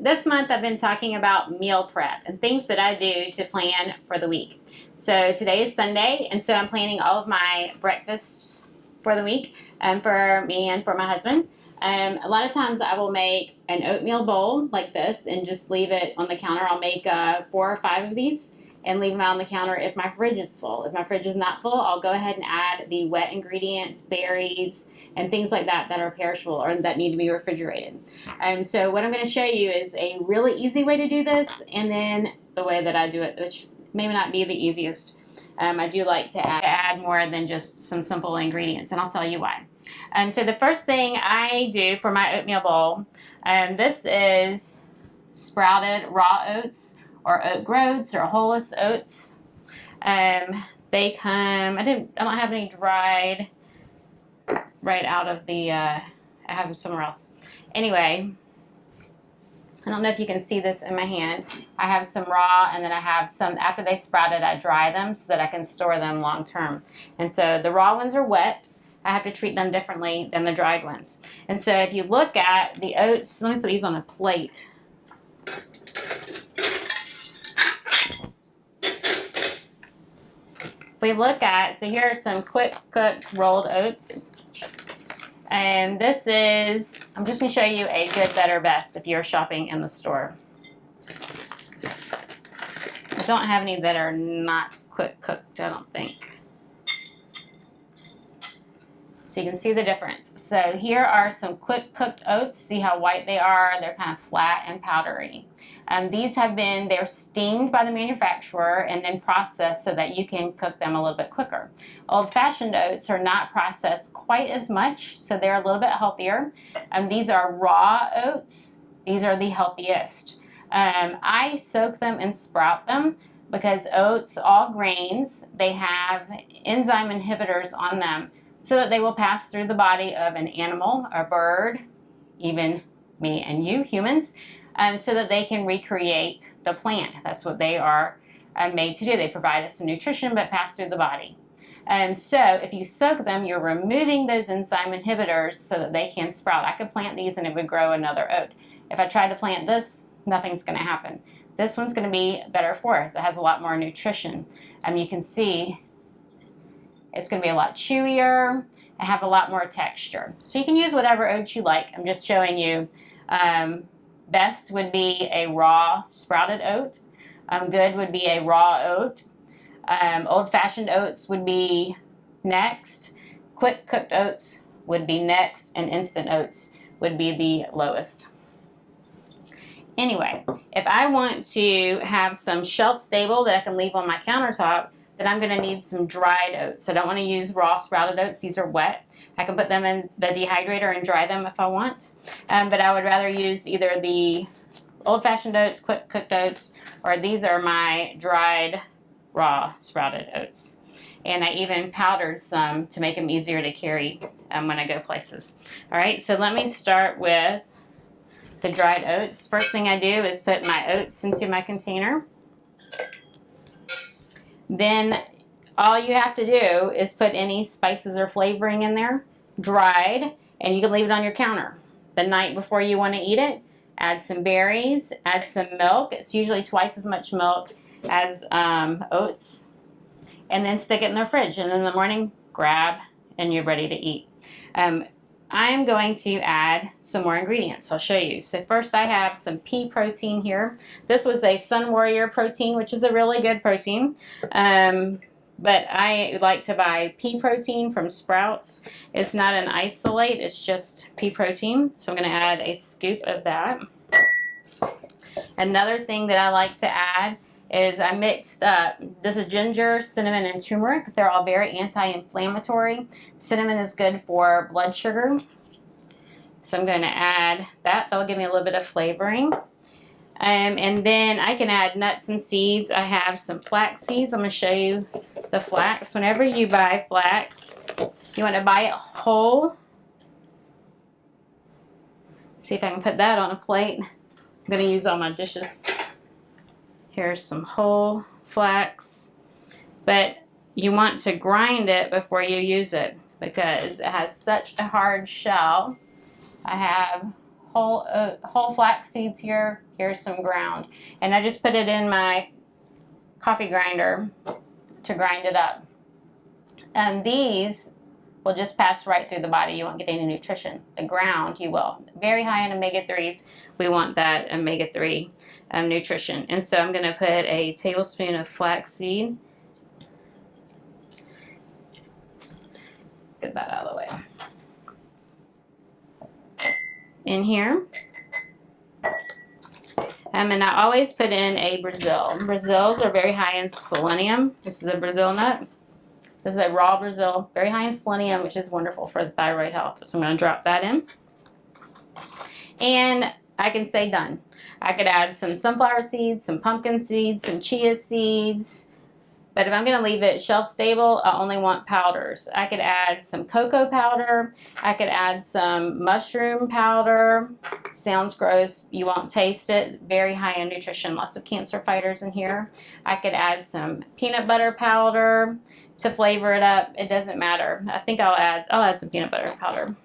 This month I've been talking about meal prep and things that I do to plan for the week. So today is Sunday, and so I'm planning all of my breakfasts for the week for me and for my husband. A lot of times I will make an oatmeal bowl like this and just leave it on the counter. I'll make 4 or 5 of these and leave them out on the counter if my fridge is full. If my fridge is not full, I'll go ahead and add the wet ingredients, berries, and things like that that are perishable or that need to be refrigerated. So what I'm going to show you is a really easy way to do this, and then the way that I do it, which may not be the easiest. I do like to add more than just some simple ingredients, and I'll tell you why. So the first thing I do for my oatmeal bowl, this is sprouted raw oats or oat groats or wholefood oats. They come, I don't have any dried right out of the, I have them somewhere else. Anyway, I don't know if you can see this in my hand. I have some raw, and then I have some, after they sprouted, I dry them so that I can store them long term. And so the raw ones are wet. I have to treat them differently than the dried ones. And so if you look at the oats, let me put these on a plate. If we look at, so here are some quick cooked rolled oats. And this is, I'm just going to show you a good, better, best if you're shopping in the store. I don't have any that are not quick cooked, I don't think. So you can see the difference. So here are some quick cooked oats. See how white they are? They're kind of flat and powdery. These have been, they're steamed by the manufacturer and then processed so that you can cook them a little bit quicker. Old-fashioned oats are not processed quite as much, so they're a little bit healthier. These are raw oats. These are the healthiest. I soak them and sprout them because oats, all grains, they have enzyme inhibitors on them so that they will pass through the body of an animal, a bird, even me and you, humans, so that they can recreate the plant. That's what they are made to do. They provide us some nutrition but pass through the body. So if you soak them, you're removing those enzyme inhibitors so that they can sprout. I could plant these and it would grow another oat. If I tried to plant this, nothing's going to happen. This one's going to be better for us. It has a lot more nutrition. You can see it's going to be a lot chewier and have a lot more texture. So you can use whatever oats you like. I'm just showing you. Best would be a raw sprouted oat. Good would be a raw oat. Old-fashioned oats would be next. Quick cooked oats would be next. And instant oats would be the lowest. Anyway, if I want to have some shelf stable that I can leave on my countertop, then I'm going to need some dried oats. So I don't want to use raw sprouted oats. These are wet. I can put them in the dehydrator and dry them if I want. But I would rather use either the old-fashioned oats, quick cooked oats, or these are my dried raw sprouted oats. And I even powdered some to make them easier to carry when I go places. All right, so let me start with the dried oats. First thing I do is put my oats into my container. Then all you have to do is put any spices or flavoring in there, dried, and you can leave it on your counter. The night before you want to eat it, add some berries, add some milk. It's usually twice as much milk as oats. And then stick it in the fridge. And in the morning, grab, and you're ready to eat. I'm going to add some more ingredients. I'll show you. So first I have some pea protein here. This was a Sun Warrior protein, which is a really good protein. But I like to buy pea protein from Sprouts. It's not an isolate, it's just pea protein. So I'm going to add a scoop of that. Another thing that I like to add is I mixed up, this is ginger, cinnamon, and turmeric. They're all very anti-inflammatory. Cinnamon is good for blood sugar. So I'm going to add that. That will give me a little bit of flavoring. And then I can add nuts and seeds. I have some flax seeds. I'm going to show you the flax. Whenever you buy flax, you want to buy it whole. See if I can put that on a plate. I'm going to use all my dishes. Here's some whole flax. But you want to grind it before you use it because it has such a hard shell. I have whole flax seeds here. Here's some ground. And I just put it in my coffee grinder to grind it up. These will just pass right through the body. You won't get any nutrition. The ground, you will. Very high in omega-3s. We want that omega-3 nutrition. And so I'm going to put a tablespoon of flaxseed. Get that out of the way. In here. And I always put in a Brazil. Brazils are very high in selenium. This is a Brazil nut. This is a raw Brazil, very high in selenium, which is wonderful for the thyroid health. So I'm going to drop that in. And I can say done. I could add some sunflower seeds, some pumpkin seeds, some chia seeds. But if I'm going to leave it shelf stable, I only want powders. I could add some cocoa powder. I could add some mushroom powder. Sounds gross. You won't taste it. Very high in nutrition. Lots of cancer fighters in here. I could add some peanut butter powder to flavor it up. It doesn't matter. I think I'll add some peanut butter powder.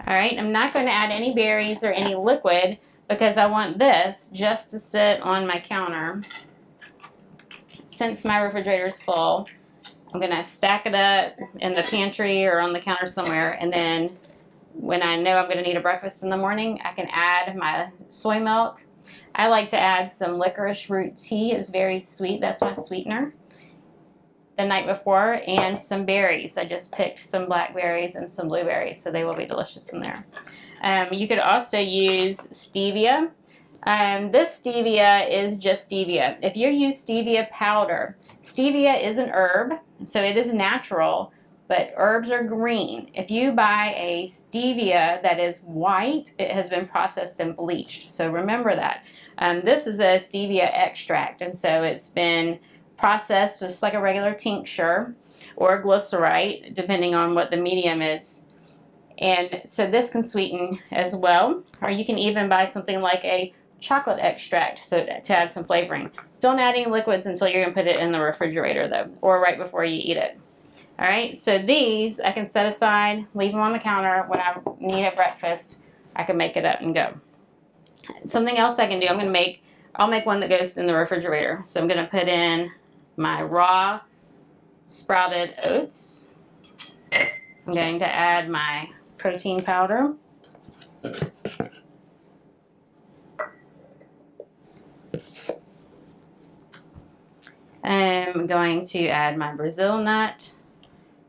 All right, I'm not going to add any berries or any liquid because I want this just to sit on my counter. Since my refrigerator is full, I'm going to stack it up in the pantry or on the counter somewhere, and then when I know I'm going to need a breakfast in the morning, I can add my soy milk. I like to add some licorice root tea. It's very sweet. That's my sweetener. The night before, and some berries. I just picked some blackberries and some blueberries, so they will be delicious in there. You could also use stevia. This stevia is just stevia. If you use stevia powder, stevia is an herb, so it is natural, but herbs are green. If you buy a stevia that is white, it has been processed and bleached. So remember that. This is a stevia extract, and so it's been processed just like a regular tincture or glycerite, depending on what the medium is. And so this can sweeten as well, or you can even buy something like a chocolate extract so to add some flavoring. Don't add any liquids until you're going to put it in the refrigerator though, or right before you eat it. All right, so these I can set aside, leave them on the counter. When I need a breakfast, I can make it up and go. Something else I can do, I'll make one that goes in the refrigerator. So I'm going to put in my raw sprouted oats. I'm going to add my protein powder. I'm going to add my Brazil nut.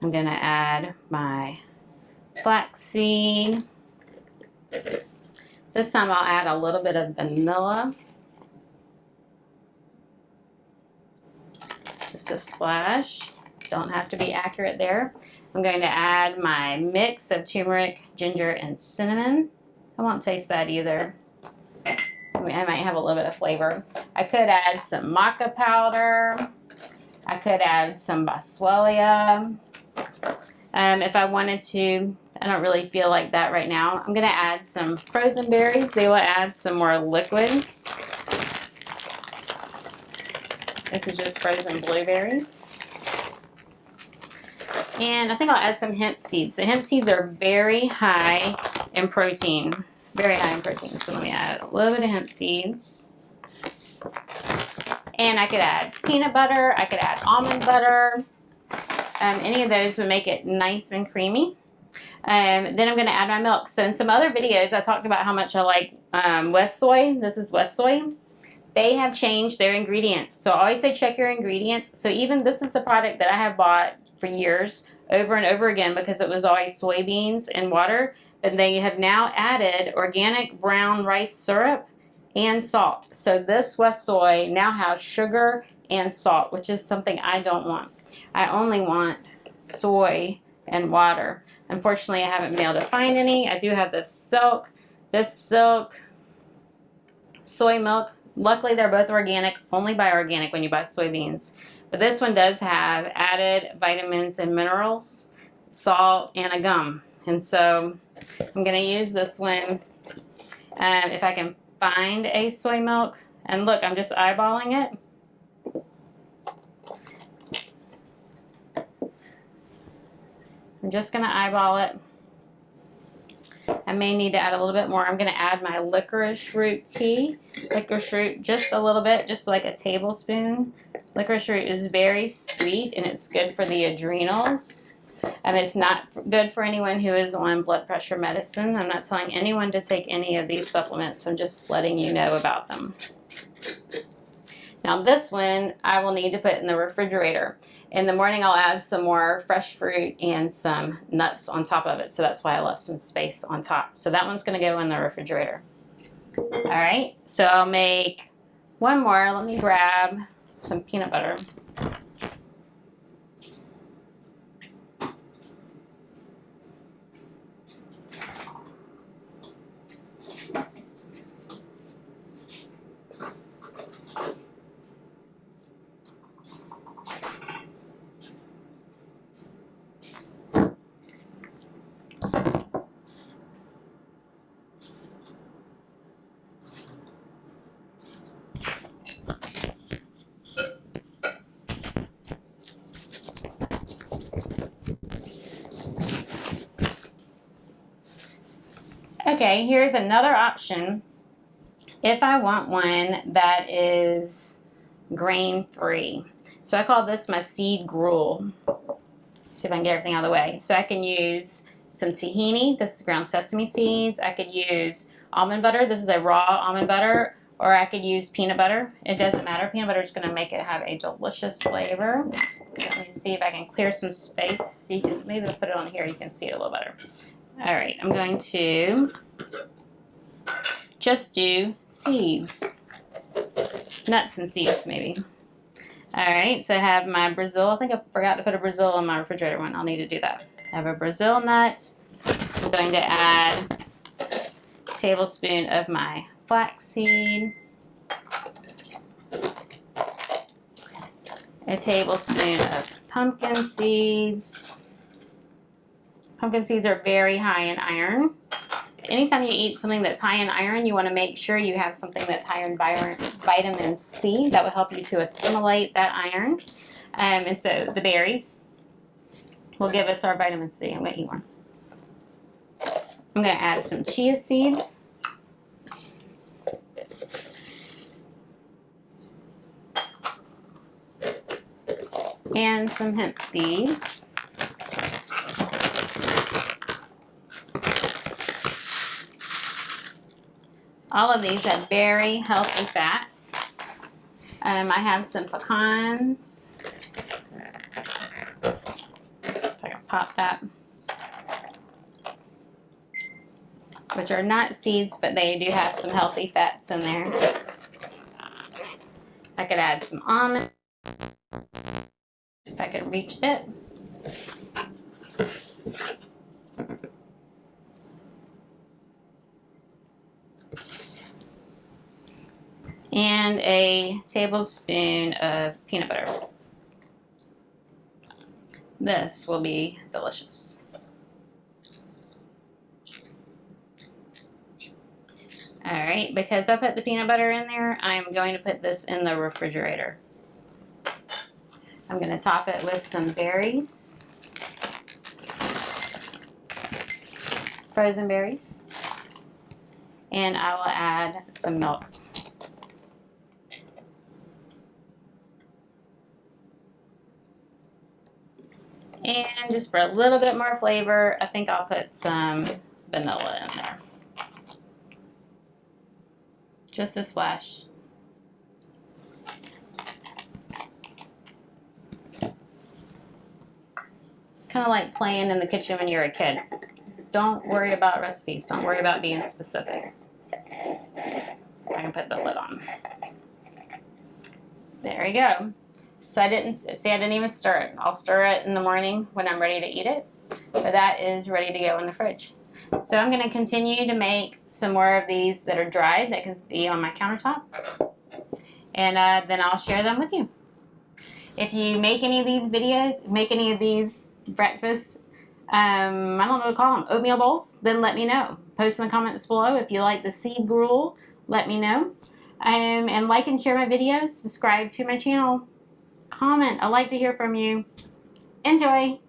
I'm going to add my flaxseed. This time I'll add a little bit of vanilla. Just a splash. Don't have to be accurate there. I'm going to add my mix of turmeric, ginger, and cinnamon. I won't taste that either. I might have a little bit of flavor. I could add some maca powder. I could add some boswellia. If I wanted to, I don't really feel like that right now. I'm going to add some frozen berries. They will add some more liquid. This is just frozen blueberries. And I think I'll add some hemp seeds. So hemp seeds are very high in protein. Very high in protein. So let me add a little bit of hemp seeds. And I could add peanut butter. I could add almond butter. Any of those would make it nice and creamy. Then I'm going to add my milk. So in some other videos, I talked about how much I like West Soy. This is West Soy. They have changed their ingredients. So I always say check your ingredients. So even this is a product that I have bought for years over and over again because it was always soybeans and water. But they have now added organic brown rice syrup and salt. So this West Soy now has sugar and salt, which is something I don't want. I only want soy and water. Unfortunately, I haven't been able to find any. I do have this silk soy milk. Luckily, they're both organic. Only buy organic when you buy soybeans. But this one does have added vitamins and minerals, salt, and a gum. And so I'm going to use this one if I can find a soy milk. And look, I'm just eyeballing it. I'm just going to eyeball it. I may need to add a little bit more. I'm going to add my licorice root tea. Licorice root, just a little bit, just like a tablespoon. Licorice root is very sweet and it's good for the adrenals. It's not good for anyone who is on blood pressure medicine. I'm not telling anyone to take any of these supplements. I'm just letting you know about them. Now this one I will need to put in the refrigerator. In the morning I'll add some more fresh fruit and some nuts on top of it. So that's why I left some space on top. So that one's going to go in the refrigerator. All right, so I'll make one more. Let me grab some peanut butter. Okay, here's another option if I want one that is grain-free. So I call this my seed gruel. See if I can get everything out of the way. So I can use some tahini. This is ground sesame seeds. I could use almond butter. This is a raw almond butter. Or I could use peanut butter. It doesn't matter. Peanut butter is going to make it have a delicious flavor. So let me see if I can clear some space. So you can, maybe I'll put it on here. You can see it a little better. All right, I'm going to just do seeds. Nuts and seeds, maybe. All right, so I have my Brazil. I think I forgot to put a Brazil in my refrigerator one. I'll need to do that. I have a Brazil nut. I'm going to add a tablespoon of my flax seed. A tablespoon of pumpkin seeds. Pumpkin seeds are very high in iron. Anytime you eat something that's high in iron, you want to make sure you have something that's high in vitamin C. That will help you to assimilate that iron. And so the berries will give us our vitamin C. I'm going to eat one. I'm going to add some chia seeds. And some hemp seeds. All of these have very healthy fats. I have some pecans. If I can pop that. Which are not seeds, but they do have some healthy fats in there. I could add some almond. If I could reach it. And a tablespoon of peanut butter. This will be delicious. All right, because I put the peanut butter in there, I'm going to put this in the refrigerator. I'm going to top it with some berries. Frozen berries. And I will add some milk. And just for a little bit more flavor, I think I'll put some vanilla in there. Just a splash. Kind of like playing in the kitchen when you're a kid. Don't worry about recipes. Don't worry about being specific. So I can put the lid on. There you go. So I didn't even stir it. I'll stir it in the morning when I'm ready to eat it. But that is ready to go in the fridge. So I'm going to continue to make some more of these that are dried that can be on my countertop. And then I'll share them with you. If you make any of these videos, make any of these breakfast, I don't know what to call them, oatmeal bowls, then let me know. Post in the comments below. If you like the seed gruel, let me know. And like and share my videos. Subscribe to my channel. Comment. I'd like to hear from you. Enjoy.